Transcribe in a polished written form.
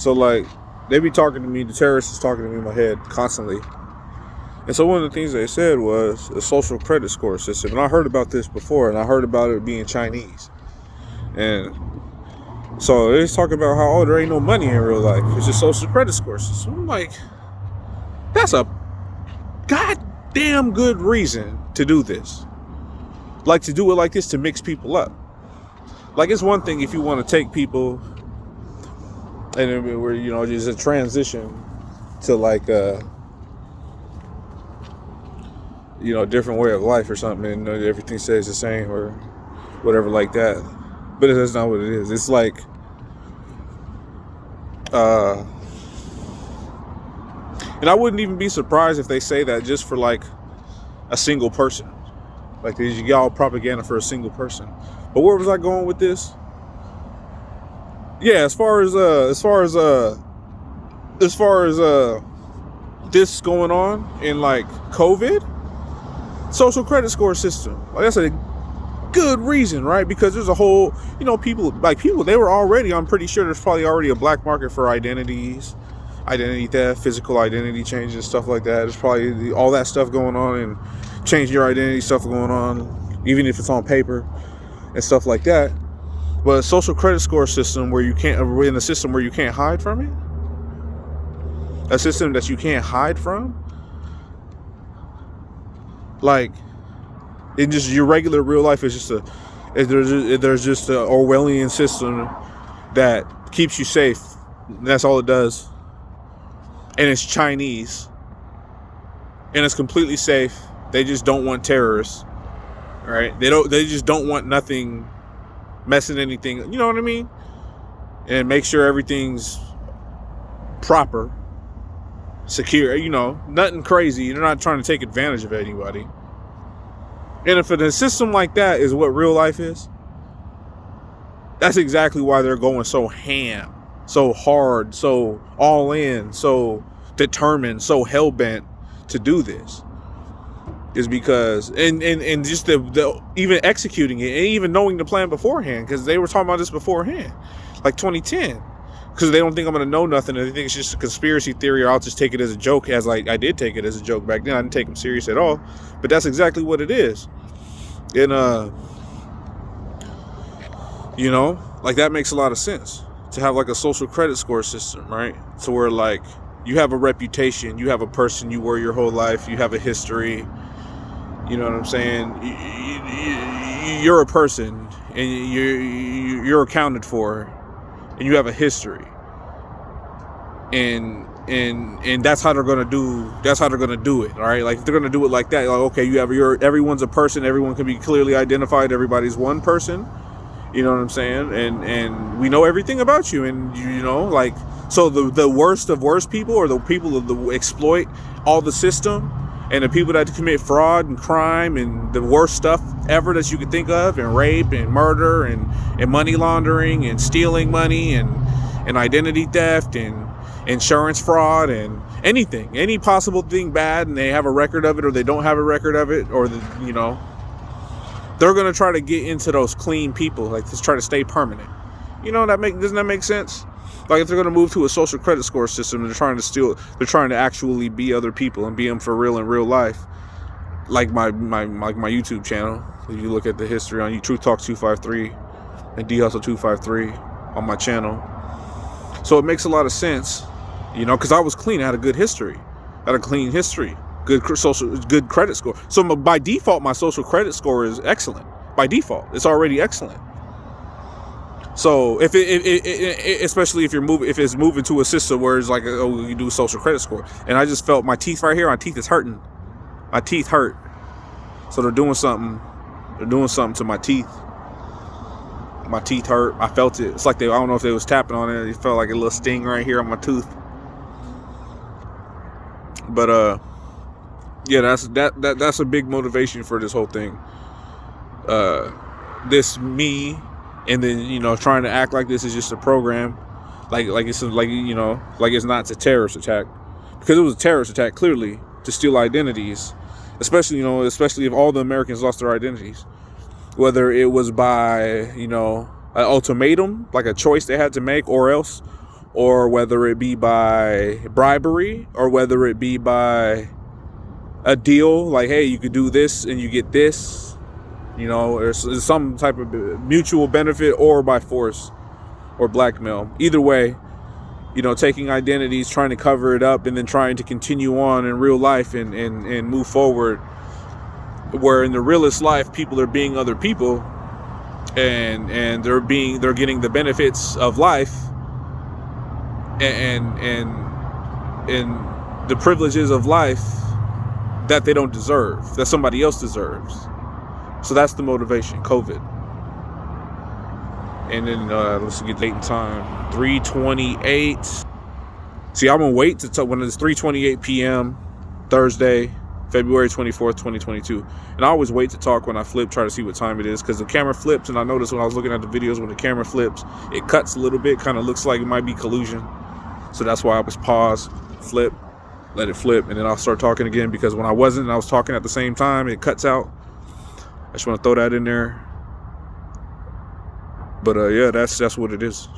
So like, they be talking to me, the terrorists is talking to me in my head constantly. And so one of the things they said was a social credit score system. And I heard about this before, and I heard about it being Chinese. And so they was talking about how, oh, there ain't no money in real life. It's just social credit score system. I'm like, that's a goddamn good reason to do this. Like, to do it like this to mix people up. Like, it's one thing if you want to take people and we're, you know, just a transition to like you know, different way of life or something, and everything stays the same or whatever like that. But that's not what it is. It's like and I wouldn't even be surprised if they say that just for like a single person. Like, these y'all propaganda for a single person. But where was I going with this? Yeah, as far as this going on in like COVID, social credit score system. Like, that's a good reason, right? Because there's a whole, you know, people, they were already, I'm pretty sure there's probably already a black market for identities, identity theft, physical identity changes, stuff like that. There's probably all that stuff going on, and changing your identity stuff going on, even if it's on paper and stuff like that. But a social credit score system where you can't, in a system where you can't hide from it, a system that you can't hide from, like, in just your regular real life is just there's just an Orwellian system that keeps you safe. That's all it does. And it's Chinese. And it's completely safe. They just don't want terrorists. Right? They just don't want nothing messing anything. You know what I mean? And make sure everything's proper, secure, you know, nothing crazy. They're not trying to take advantage of anybody. And if a system like that is what real life is, that's exactly why they're going so ham, so hard, so all in, so determined, so hell-bent to do this. Is because, and just the even executing it, and even knowing the plan beforehand, because they were talking about this beforehand, like 2010. Because they don't think I'm going to know nothing, and they think it's just a conspiracy theory, or I'll just take it as a joke, as like I did take it as a joke back then. I didn't take them serious at all, but that's exactly what it is. And you know, like, that makes a lot of sense to have like a social credit score system, right? So where like you have a reputation, you have a person you were your whole life, you have a history. You know what I'm saying? You're a person, and you're accounted for, and you have a history, and that's how they're gonna do. That's how they're gonna do it. All right, like, if they're gonna do it like that, like, okay, everyone's a person. Everyone can be clearly identified. Everybody's one person. You know what I'm saying? And we know everything about you, and you know, like, so the worst of worst people, or the people that exploit all the system, and the people that commit fraud and crime and the worst stuff ever that you could think of, and rape and murder and money laundering and stealing money and identity theft and insurance fraud and anything, any possible thing bad, and they have a record of it, or they don't have a record of it, or you know, they're gonna try to get into those clean people, like, to try to stay permanent. You know, doesn't that make sense? Like, if they're gonna move to a social credit score system, they're trying to actually be other people and be them for real in real life. Like my YouTube channel. If you look at the history on Truth Talk 253 and D Hustle 253 on my channel. So it makes a lot of sense, you know, because I was clean. I had a good history. I had a clean history. Good credit score. So by default, my social credit score is excellent. By default, it's already excellent. So if especially if it's moving to a system where it's like, oh, you do a social credit score, and I just felt my teeth right here. My teeth is hurting. My teeth hurt. So they're doing something. They're doing something to my teeth. My teeth hurt. I felt it. It's like I don't know if they was tapping on it. It felt like a little sting right here on my tooth. But yeah, that's a big motivation for this whole thing. This me. And then, you know, trying to act like this is just a program, like it's like, you know, like it's not a terrorist attack, because it was a terrorist attack clearly to steal identities, especially if all the Americans lost their identities, whether it was by, you know, an ultimatum, like a choice they had to make, or else or whether it be by bribery, or whether it be by a deal, like, hey, you could do this and you get this, you know, there's some type of mutual benefit, or by force or blackmail. Either way, you know, taking identities, trying to cover it up, and then trying to continue on in real life and move forward, where in the realest life people are being other people, and they're getting the benefits of life and the privileges of life that they don't deserve, that somebody else deserves. So that's the motivation, COVID. And then let's get date and time, 3:28. See, I'm gonna wait to talk when it's 3:28 p.m. Thursday, February 24th, 2022. And I always wait to talk when I try to see what time it is, because the camera flips, and I noticed when I was looking at the videos, when the camera flips, it cuts a little bit, kind of looks like it might be collusion. So that's why I was pause, flip, let it flip, and then I'll start talking again, because when I wasn't and I was talking at the same time, it cuts out. I just want to throw that in there. But yeah, that's what it is.